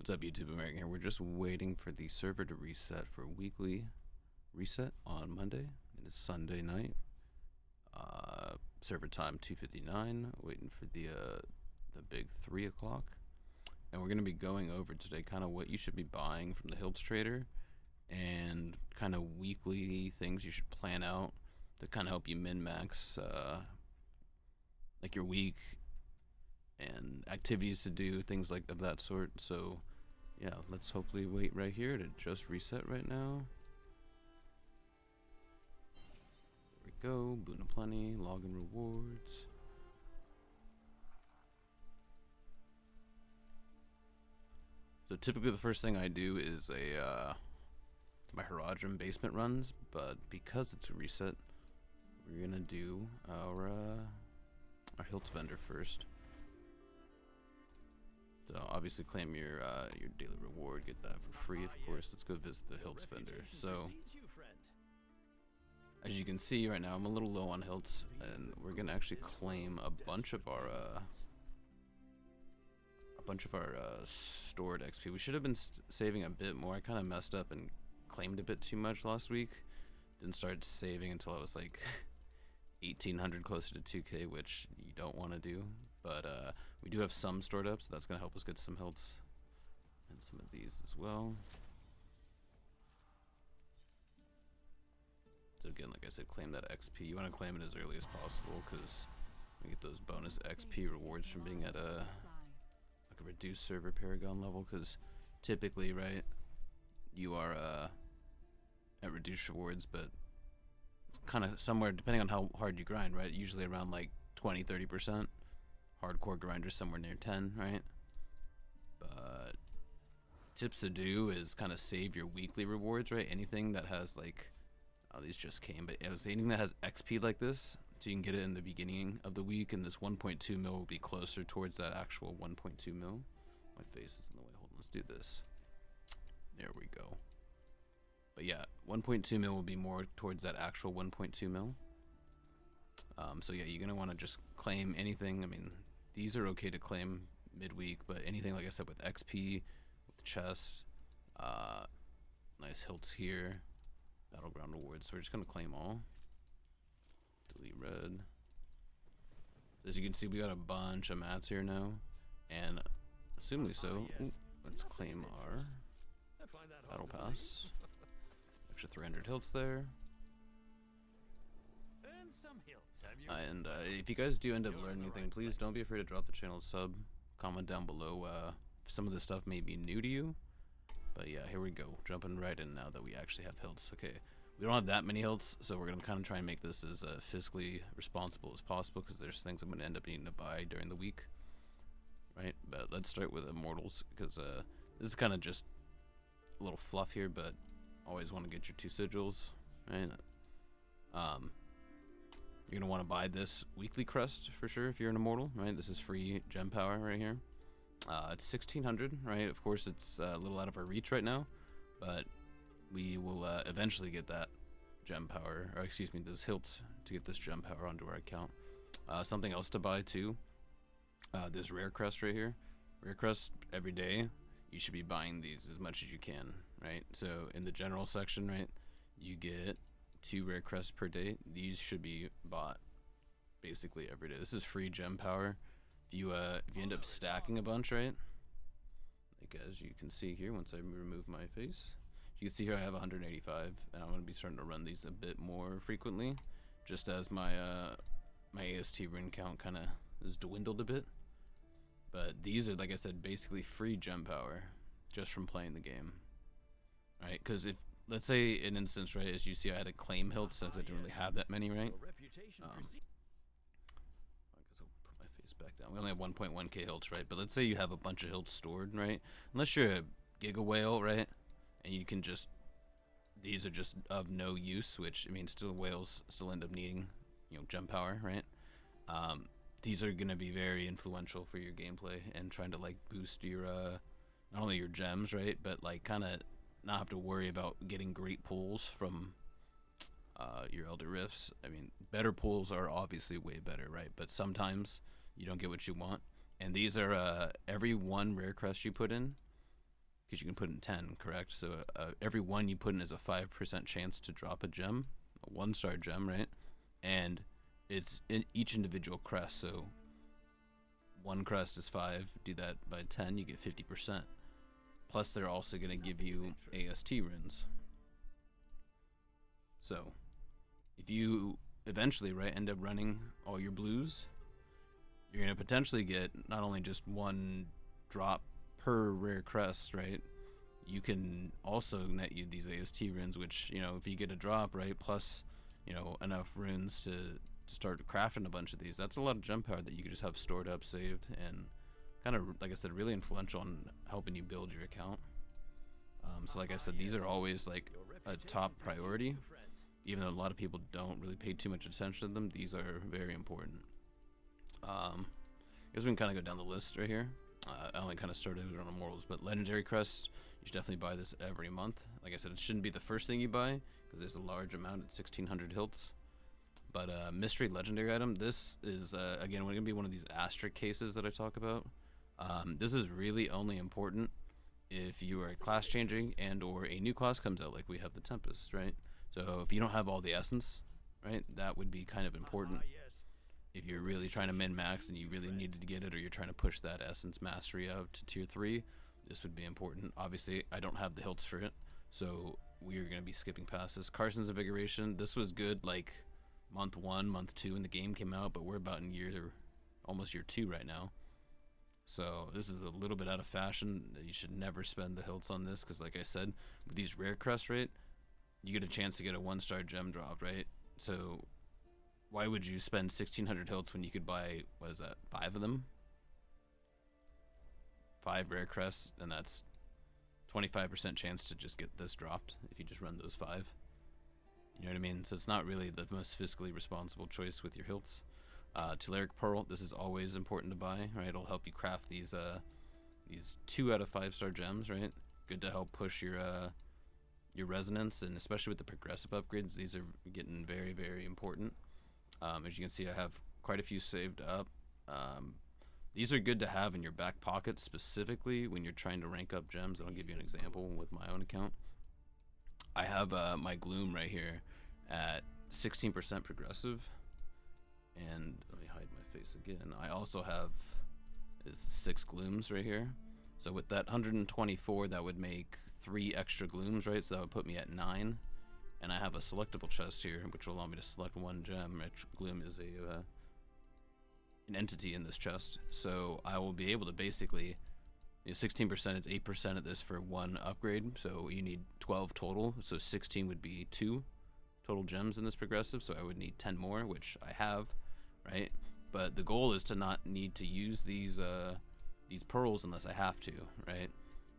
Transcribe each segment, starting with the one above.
What's up, YouTube? American here. We're just waiting for the server to reset for weekly reset on Monday. It is Sunday night. Server time 2:59. Waiting for the big 3 o'clock, and we're gonna be going over today kind of what you should be buying from the Hilts trader and kind of weekly things you should plan out to kind of help you min max like your week and activities to do, things like of that sort. So yeah, let's hopefully wait right here to just reset right now. There we go. Boon aplenty, login rewards. So typically the first thing I do is my Herodrum basement runs, but because it's a reset, we're gonna do our Hilts vendor first. So obviously claim your daily reward, get that for free, of course. Let's go visit the Hilts vendor. So as you can see right now, I'm a little low on Hilts, and we're gonna actually claim a bunch of our stored XP. We should have been saving a bit more. I kind of messed up and claimed a bit too much last week. Didn't start saving until I was like 1800, closer to 2k, which you don't want to do. But we do have some stored up, so that's going to help us get some Hilts and some of these as well. So again, like I said, claim that XP. You want to claim it as early as possible because you get those bonus XP rewards from being at a reduced server Paragon level, because typically, right, you are at reduced rewards, but kind of somewhere, depending on how hard you grind, right, usually around like 20-30%. Hardcore grinders somewhere near 10, right? But tips to do is kind of save your weekly rewards, right? Anything that has like, oh, these just came, but anything that has XP like this, so you can get it in the beginning of the week, and this 1.2 mil will be closer towards that actual 1.2 mil. My face is in the way. Hold on, let's do this. There we go. But yeah, 1.2 mil will be more towards that actual 1.2 mil. So yeah, you're gonna want to just claim anything. I mean, these are okay to claim midweek, but anything, like I said, with XP, with chest, nice Hilts here, battleground rewards. So we're just gonna claim all. Delete red. As you can see, we got a bunch of mats here now, and assumingly so. Ooh, let's claim our battle pass. Extra 300 Hilts there. And if you guys do end up learning anything, please don't be afraid to drop the channel sub, comment down below. Some of this stuff may be new to you, but yeah, here we go, jumping right in now that we actually have Hilts. Okay, we don't have that many Hilts, so we're gonna kind of try and make this as fiscally responsible as possible, because there's things I'm gonna end up needing to buy during the week, right? But let's start with Immortals, because this is kind of just a little fluff here, but always want to get your 2 sigils, right? You're gonna want to buy this weekly crest for sure if you're an Immortal, right? This is free gem power right here. It's 1600, right? Of course, it's a little out of our reach right now, but we will eventually get that gem power, or excuse me, those Hilts to get this gem power onto our account. Something else to buy too. This rare crest right here. Rare crest every day. You should be buying these as much as you can, right? So in the general section, right, you get 2 rare crests per day. These should be bought basically every day. This is free gem power. If you end up stacking a bunch, right, like as you can see here, once I remove my face, you can see here I have 185, and I'm going to be starting to run these a bit more frequently, just as my my AST rune count kind of has dwindled a bit. But these are, like I said, basically free gem power just from playing the game, right? Because if, let's say an instance, right, as you see, I had to claim Hilts since I didn't really have that many, right? I guess I'll put my face back down. We only have 1.1k Hilts, right? But let's say you have a bunch of Hilts stored, right? Unless you're a Giga Whale, right? And you can just, these are just of no use, which, I mean, still whales still end up needing, you know, gem power, right? These are going to be very influential for your gameplay and trying to like boost your not only your gems, right, but like kind of not have to worry about getting great pulls from your Elder Rifts. I mean, better pulls are obviously way better, right? But sometimes you don't get what you want, and these are every 1 rare crest you put in because you can put in 10, correct? So every one you put in is a 5% chance to drop a gem, a 1-star gem, right? And it's in each individual crest. So one crest is 5. Do that by 10, you get 50%. Plus, they're also going to give you AST runes. So if you eventually, right, end up running all your blues, you're going to potentially get not only just one drop per rare crest, right? You can also net you these AST runes, which, you know, if you get a drop, right, plus, you know, enough runes to start crafting a bunch of these, that's a lot of gem power that you can just have stored up, saved, and kind of, like I said, really influential in helping you build your account. So like I said, these are always like a top priority. Even though a lot of people don't really pay too much attention to them, these are very important. I guess we can kind of go down the list right here. I only kind of started on immortals, but legendary crest, you should definitely buy this every month. Like I said, it shouldn't be the first thing you buy because there's a large amount at 1600 hilts. But mystery legendary item, this is again going to be one of these asterisk cases that I talk about. This is really only important if you are class changing and or a new class comes out, like we have the Tempest, right? So if you don't have all the essence, right, that would be kind of important. If you're really trying to min-max and you really needed to get it, or you're trying to push that essence mastery out to tier 3, this would be important. Obviously, I don't have the hilts for it, so we are going to be skipping past this. Carson's Invigoration, this was good like month 1, month 2 when the game came out, but we're about in almost year 2 right now. So this is a little bit out of fashion. You should never spend the hilts on this, because like I said, with these rare crests, right, you get a chance to get a 1-star gem drop, right? So why would you spend 1600 hilts when you could buy, what is that, 5 of them? 5 rare crests, and that's 25% chance to just get this dropped if you just run those 5. You know what I mean? So it's not really the most fiscally responsible choice with your hilts. Telluric Pearl, this is always important to buy, right? It'll help you craft these 2 out of 5-star gems, right? Good to help push your resonance, and especially with the progressive upgrades, these are getting very, very important. As you can see, I have quite a few saved up. These are good to have in your back pocket, specifically when you're trying to rank up gems. And I'll give you an example with my own account. I have my Gloom right here at 16% progressive, and let me hide my face again. I also have 6 Glooms right here. So with that 124, that would make 3 extra Glooms, right? So that would put me at 9. And I have a selectable chest here, which will allow me to select 1 gem. Which Gloom is an entity in this chest. So I will be able to basically, 16% is 8% of this for 1 upgrade. So you need 12 total. So 16 would be 2 total gems in this progressive. So I would need 10 more, which I have, right? But the goal is to not need to use these pearls unless I have to, right?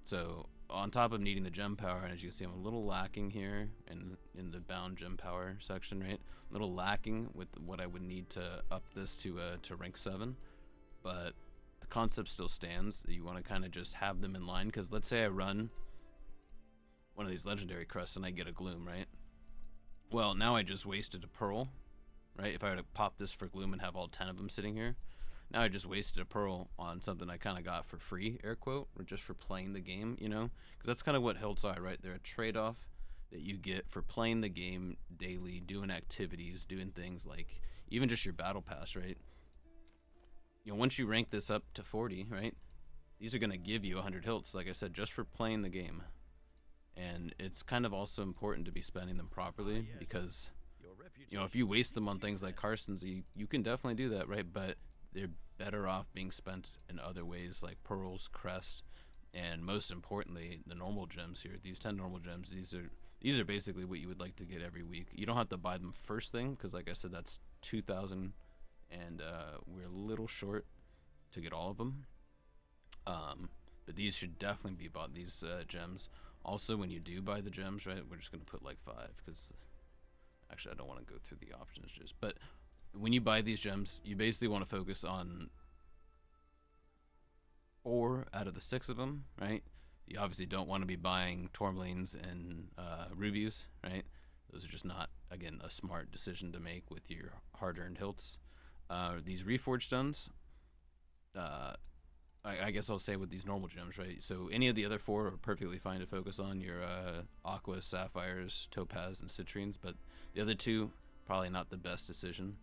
So on top of needing the gem power, and as you can see, I'm a little lacking here in the bound gem power section, right? A little lacking with what I would need to up this to rank 7, but the concept still stands. You want to kind of just have them in line, because let's say I run one of these legendary crests and I get a Gloom, right? Well, now I just wasted a pearl, right? If I were to pop this for Gloom and have all 10 of them sitting here, now I just wasted a pearl on something I kind of got for free, air quote, or just for playing the game, you know? Because that's kind of what hilts are, right? They're a trade-off that you get for playing the game daily, doing activities, doing things like even just your battle pass, right? Once you rank this up to 40, right, these are going to give you 100 hilts, like I said, just for playing the game. And it's kind of also important to be spending them properly, because, if you waste them on things like Carson's, you can definitely do that, right? But they're better off being spent in other ways, like pearls, crest, and most importantly, the normal gems here. These 10 normal gems, these are basically what you would like to get every week. You don't have to buy them first thing, because like I said, that's 2,000, and we're a little short to get all of them. But these should definitely be bought, these gems. Also, when you do buy the gems, right, we're just going to put like 5, because actually I don't want to go through the options but when you buy these gems, you basically want to focus on 4 out of the 6 of them, right? You obviously don't want to be buying tourmalines and rubies, right? Those are just not, again, a smart decision to make with your hard-earned hilts. These reforged stones, I guess I'll say with these normal gems, right? So any of the other 4 are perfectly fine to focus on. Your aquas, sapphires, topaz, and citrines, but the other 2 probably not the best decision.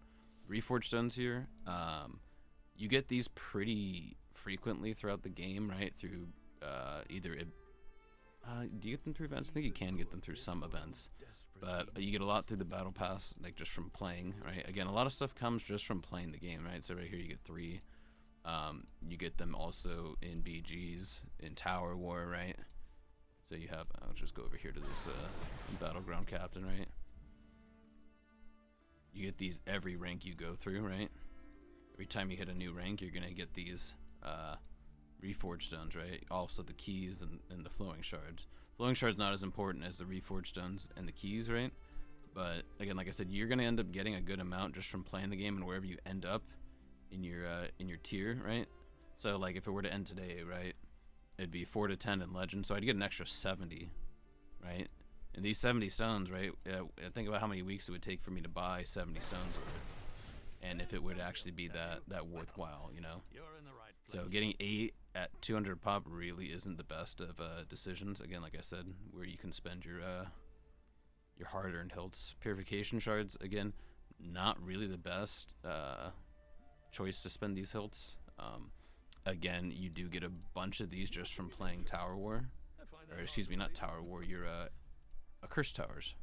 Reforged stones here, you get these pretty frequently throughout the game, right? Through either do you get them through events? I think you can get them through some events, but you get a lot through the battle pass, like just from playing, right? Again, a lot of stuff comes just from playing the game, right? So right here you get 3. You get them also in BGs, in Tower War, right? So you have, I'll just go over here to this Battleground Captain, right? You get these every rank you go through, right? Every time you hit a new rank, you're going to get these Reforged Stones, right? Also the keys and the Flowing Shards. Flowing Shards not as important as the Reforged Stones and the keys, right? But again, like I said, you're going to end up getting a good amount just from playing the game and wherever you end up in your tier, right? So like if it were to end today, right, it'd be 4 to 10 in Legend, so I'd get an extra 70, right? And these 70 stones, right, think about how many weeks it would take for me to buy 70 stones worth, and if it would actually be that worthwhile, you know? So getting 8 at 200 pop really isn't the best of decisions. Again, like I said, where you can spend your hard-earned hilts. Purification shards, again, not really the best choice to spend these hilts. Again, you do get a bunch of these just from playing Tower War, or excuse me, not Tower War, your Cursed Towers,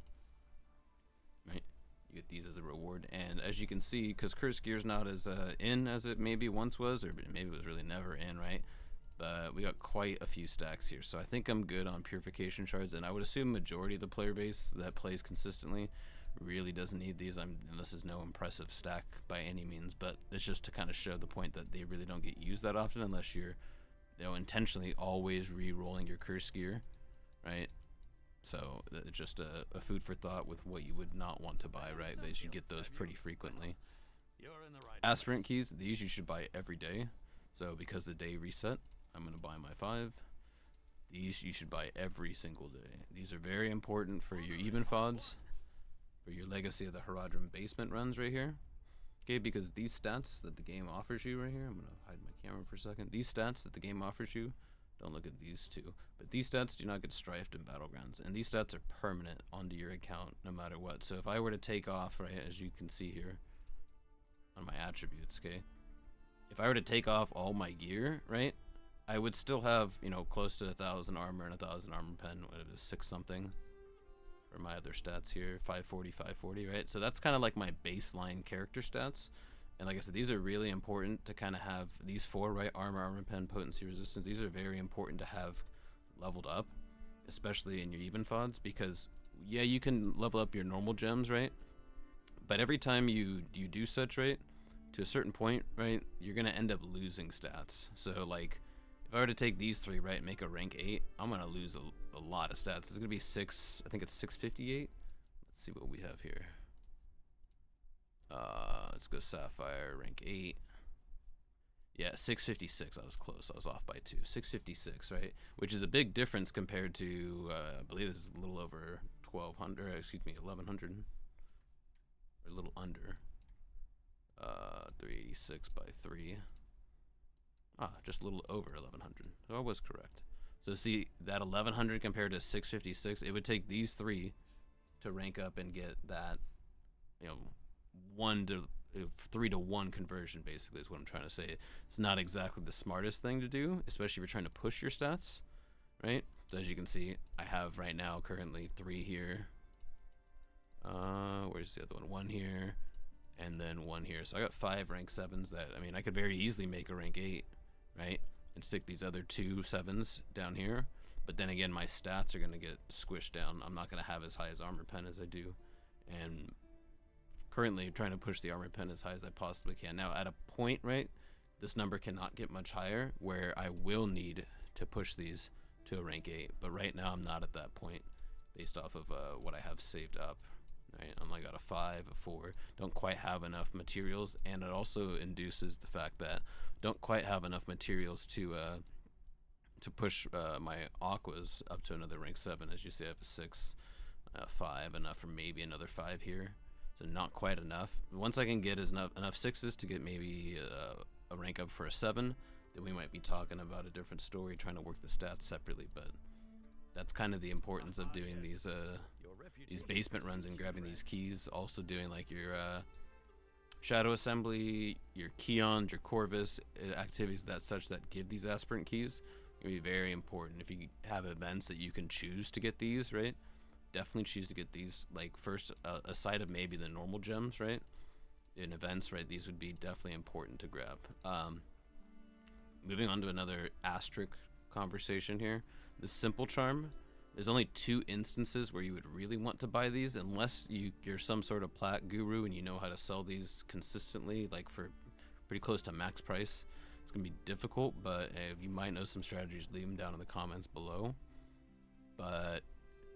right? You get these as a reward, and as you can see, because Cursed Gear's not as in as it maybe once was, or maybe it was really never in, right? But we got quite a few stacks here, so I think I'm good on Purification Shards, and I would assume majority of the player base that plays consistently really doesn't need these. This is no impressive stack by any means, but it's just to kind of show the point that they really don't get used that often unless you're, you know, intentionally always re-rolling your Cursed Gear, right? So it's just a food for thought with what you would not want to buy, right? They should get those pretty frequently. Aspirant keys, these you should buy every day. So because the day reset, I'm going to buy my 5. These you should buy every single day. These are very important for your even FODs, for your Legacy of the Herodrum basement runs right here. Okay, because these stats that the game offers you right here, I'm going to hide my camera for a second. These stats that the game offers you, don't look at these 2, but these stats do not get strifed in Battlegrounds, and these stats are permanent onto your account no matter what. So if I were to take off, right, as you can see here on my attributes, okay, if I were to take off all my gear, right, I would still have, you know, close to 1,000 armor and 1,000 armor pen. What it is, 6 something for my other stats here, 540, right? So that's kind of like my baseline character stats. And like I said, these are really important to kind of have these 4, right? Armor pen, potency, resistance. These are very important to have leveled up, especially in your even FODs, because yeah, you can level up your normal gems, right? But every time you do such, right, to a certain point, right, you're gonna end up losing stats. So like, if I were to take these 3, right, and make a rank 8, I'm gonna lose a lot of stats. It's gonna be 6. I think it's 658. Let's see what we have here. Let's go Sapphire, rank 8. Yeah, 656. I was close. I was off by 2. 656, right? Which is a big difference compared to, I believe this is a little over 1,200. Excuse me, 1,100. Or a little under. 386 by 3. Just a little over 1,100. So I was correct. So see, that 1,100 compared to 656, it would take these 3 to rank up and get that, you know, 3 to 1 conversion, basically, is what I'm trying to say. It's not exactly the smartest thing to do, especially if you're trying to push your stats, right? So as you can see, I have right now currently 3 here. Where's the other one? 1 here, and then 1 here. So I got 5 rank 7s that, I mean, I could very easily make a rank 8, right? And stick these other 2 7s down here. But then again, my stats are going to get squished down. I'm not going to have as high as armor pen as I do. And currently trying to push the armor pen as high as I possibly can. Now at a point, right, this number cannot get much higher where I will need to push these to a rank 8, but right now I'm not at that point based off of what I have saved up, right? I only got a 5, a 4, don't quite have enough materials, and it also induces the fact that don't quite have enough materials to push my aquas up to another rank 7. As you see, I have a 6, 5, enough for maybe another 5 here. So not quite enough. Once I can get enough 6s to get maybe a rank up for a 7, then we might be talking about a different story, trying to work the stats separately. But that's kind of the importance of doing these basement runs and grabbing these keys. Also doing like your shadow assembly, your Keons, your Corvus activities that such that give these aspirant keys. It'll be very important. If you have events that you can choose to get these, right? Definitely choose to get these. Like first, aside of maybe the normal gems, right? In events, right? These would be definitely important to grab. Moving on to another asterisk conversation here. The simple charm. There's only 2 instances where you would really want to buy these, unless you're some sort of plat guru and you know how to sell these consistently, like for pretty close to max price. It's gonna be difficult, but if you might know some strategies, leave them down in the comments below. But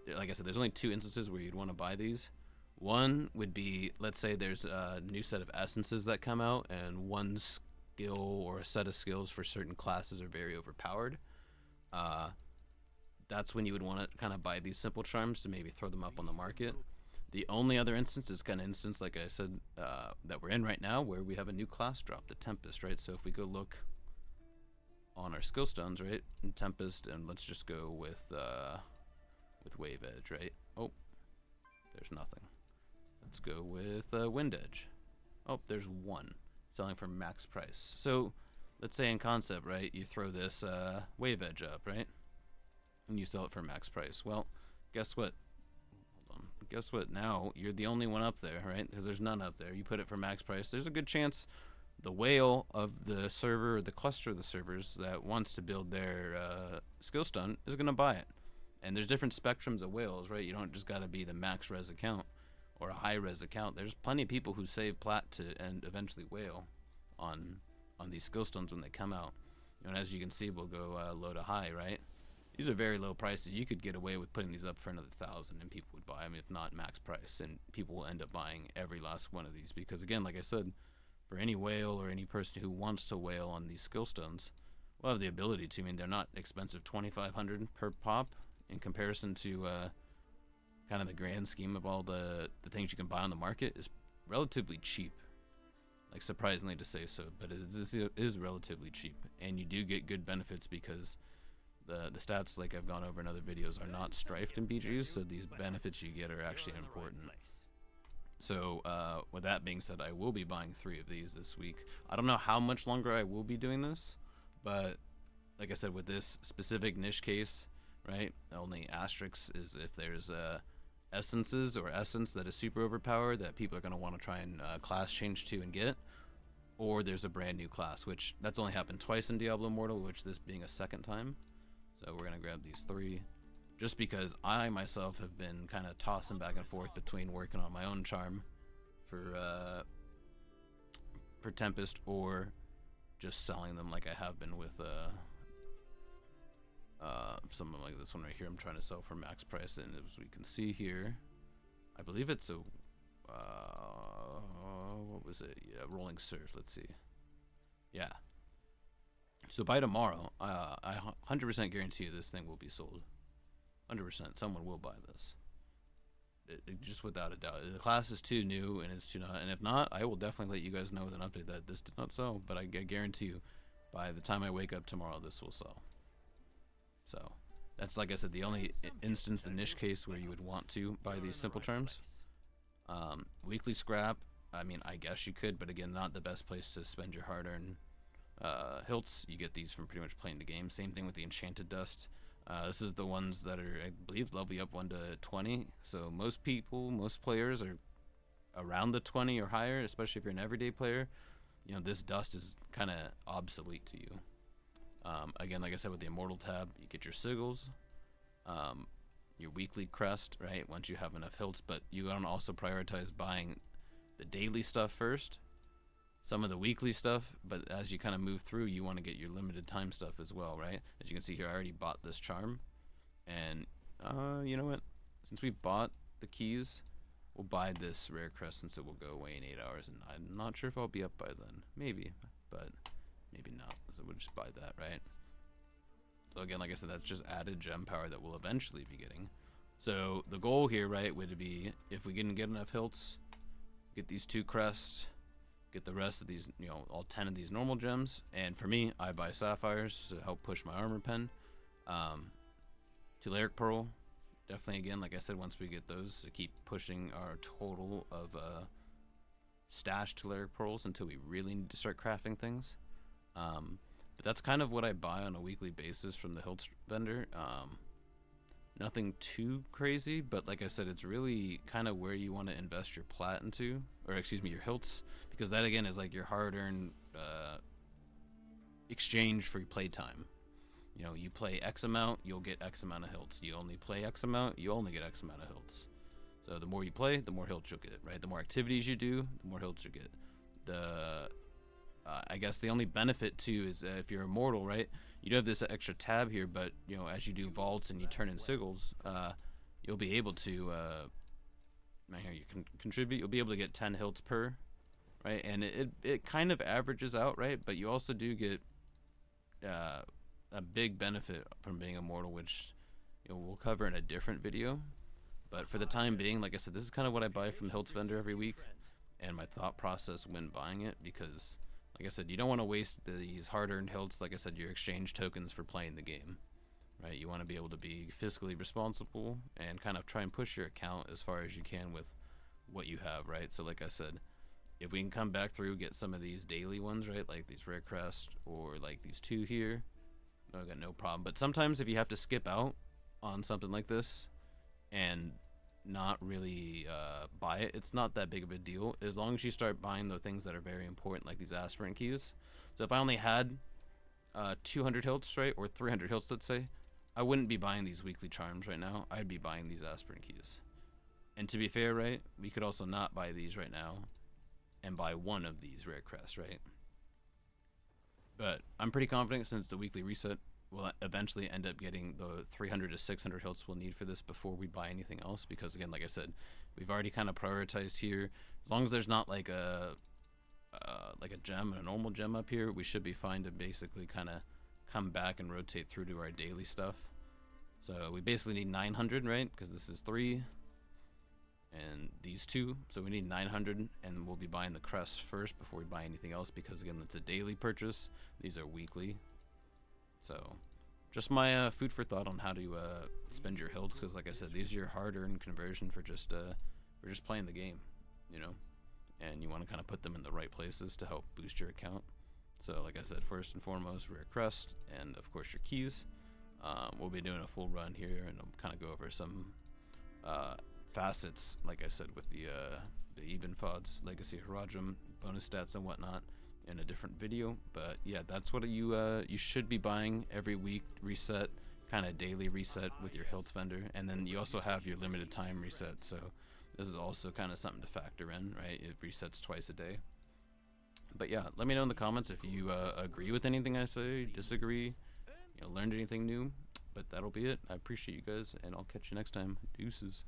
like I said, there's only 2 instances where you'd want to buy these. One would be, let's say there's a new set of essences that come out, and one skill or a set of skills for certain classes are very overpowered. That's when you would want to kind of buy these simple charms to maybe throw them up on the market. The only other instance is kind of instance, like I said, that we're in right now, where we have a new class drop, the Tempest, right? So if we go look on our skill stones, right, in Tempest, and let's just go with Wave Edge, right? Oh, there's nothing. Let's go with Wind Edge. Oh, there's 1 selling for max price. So let's say in concept, right, you throw this Wave Edge up, right? And you sell it for max price. Well, guess what? Hold on. Guess what? Now you're the only one up there, right? Because there's none up there. You put it for max price. There's a good chance the whale of the server, or the cluster of the servers that wants to build their skill stone is going to buy it. And there's different spectrums of whales, right? You don't just got to be the max res account or a high res account. There's plenty of people who save plat to and eventually whale on these skill stones when they come out. And as you can see, we'll go low to high, right? These are very low prices. You could get away with putting these up for another 1,000 and people would buy them, if not max price. And people will end up buying every last one of these because, again, like I said, for any whale or any person who wants to whale on these skill stones, will have the ability to. I mean, they're not expensive. 2,500 per pop in comparison to kind of the grand scheme of all the things you can buy on the market is relatively cheap. Like, surprisingly to say so, but it is relatively cheap. And you do get good benefits because the stats, like I've gone over in other videos, are not strifed in BGs, so these benefits you get are actually important. So with that being said, I will be buying 3 of these this week. I don't know how much longer I will be doing this, but like I said, with this specific niche case, right, the only asterisk is if there's essences or essence that is super overpowered that people are going to want to try and class change to and get, or there's a brand new class, which that's only happened twice in Diablo Immortal, which this being a 2nd time. So we're going to grab these 3 just because I myself have been kind of tossing back and forth between working on my own charm for Tempest or just selling them like I have been with something like this one right here. I'm trying to sell for max price, and as we can see here, I believe it's a what was it? Yeah, Rolling Surf. Let's see. Yeah. So by tomorrow, I 100% guarantee you this thing will be sold. 100%. Someone will buy this. Just without a doubt. The class is too new, and it's too not. And if not, I will definitely let you guys know with an update that this did not sell. But I guarantee you, by the time I wake up tomorrow, this will sell. So that's, like I said, the only instance, the niche case where you would want to buy these simple charms. Weekly scrap. I mean, I guess you could, but again, not the best place to spend your hard-earned hilts. You get these from pretty much playing the game. Same thing with the enchanted dust. This is the ones that are, I believe, level up 1 to 20. So most people, most players are around the 20 or higher, especially if you're an everyday player. You know, this dust is kind of obsolete to you. Again, like I said, with the Immortal tab, you get your sigils, your weekly crest, right, once you have enough hilts, but you want to also prioritize buying the daily stuff first, some of the weekly stuff, but as you kind of move through, you want to get your limited time stuff as well, right? As you can see here, I already bought this charm, and you know what? Since we bought the keys, we'll buy this rare crest since it will go away in 8 hours, and I'm not sure if I'll be up by then. Maybe, but maybe not. So we'll just buy that, right? So again, like I said, that's just added gem power that we'll eventually be getting. So the goal here, right, would be if we can get enough hilts, get these 2 crests, get the rest of these, you know, all 10 of these normal gems. And for me, I buy sapphires to help push my armor pen. Telluric pearl, definitely, again, like I said, once we get those, to keep pushing our total of stashed telluric pearls until we really need to start crafting things. But that's kind of what I buy on a weekly basis from the Hilts vendor. Nothing too crazy, but like I said, it's really kind of where you want to invest your plat into, or excuse me, your Hilts, because that again is like your hard-earned exchange for your playtime. You know, you play X amount, you'll get X amount of Hilts. You only play X amount, you only get X amount of Hilts. So the more you play, the more Hilts you'll get, right? The more activities you do, the more Hilts you get. I guess the only benefit too is if you're immortal, right? You do have this extra tab here, but you know, as you do vaults and you turn in sigils, you'll be able to. Here you can contribute. You'll be able to get 10 Hilts per, right? And it kind of averages out, right? But you also do get a big benefit from being immortal, which you know we'll cover in a different video. But for the time being, like I said, this is kind of what I buy from the Hilts vendor every week, and my thought process when buying it, because like I said, you don't want to waste these hard-earned Hilts. Like I said, your exchange tokens for playing the game, right? You want to be able to be fiscally responsible and kind of try and push your account as far as you can with what you have, right? So like I said, if we can come back through, get some of these daily ones, right? Like these rare crest or like these 2 here, I got no problem. But sometimes if you have to skip out on something like this and not really buy it, it's not that big of a deal as long as you start buying the things that are very important, like these aspirant keys. So if I only had 200 Hilts, right, or 300 Hilts, let's say, I wouldn't be buying these weekly charms right now. I'd be buying these aspirant keys. And to be fair, right, we could also not buy these right now and buy one of these rare crests, right? But I'm pretty confident, since the weekly reset, we'll eventually end up getting the 300 to 600 Hilts we'll need for this before we buy anything else, because again, like I said, we've already kind of prioritized here. As long as there's not like a gem, a normal gem up here, we should be fine to basically kind of come back and rotate through to our daily stuff. So we basically need 900, right? Because this is 3 and these 2, so we need 900, and we'll be buying the crests first before we buy anything else, because again, that's a daily purchase. These are weekly. So just my food for thought on how to spend your Hilts, because like I said, these are your hard-earned conversion for just playing the game, you know, and you want to kind of put them in the right places to help boost your account. So like I said, first and foremost, rare crest, and of course your keys. We'll be doing a full run here, and I'll kind of go over some facets, like I said, with the even FODs, Legacy Harajam, bonus stats and whatnot, in a different video. But yeah, that's what you should be buying every week reset, kind of daily reset with your Hilts vendor. And then you also have your limited time reset, so this is also kind of something to factor in, right? It resets twice a day. But yeah, let me know in the comments if you agree with anything I say, disagree, you know, learned anything new. But that'll be it. I appreciate you guys, and I'll catch you next time. Deuces.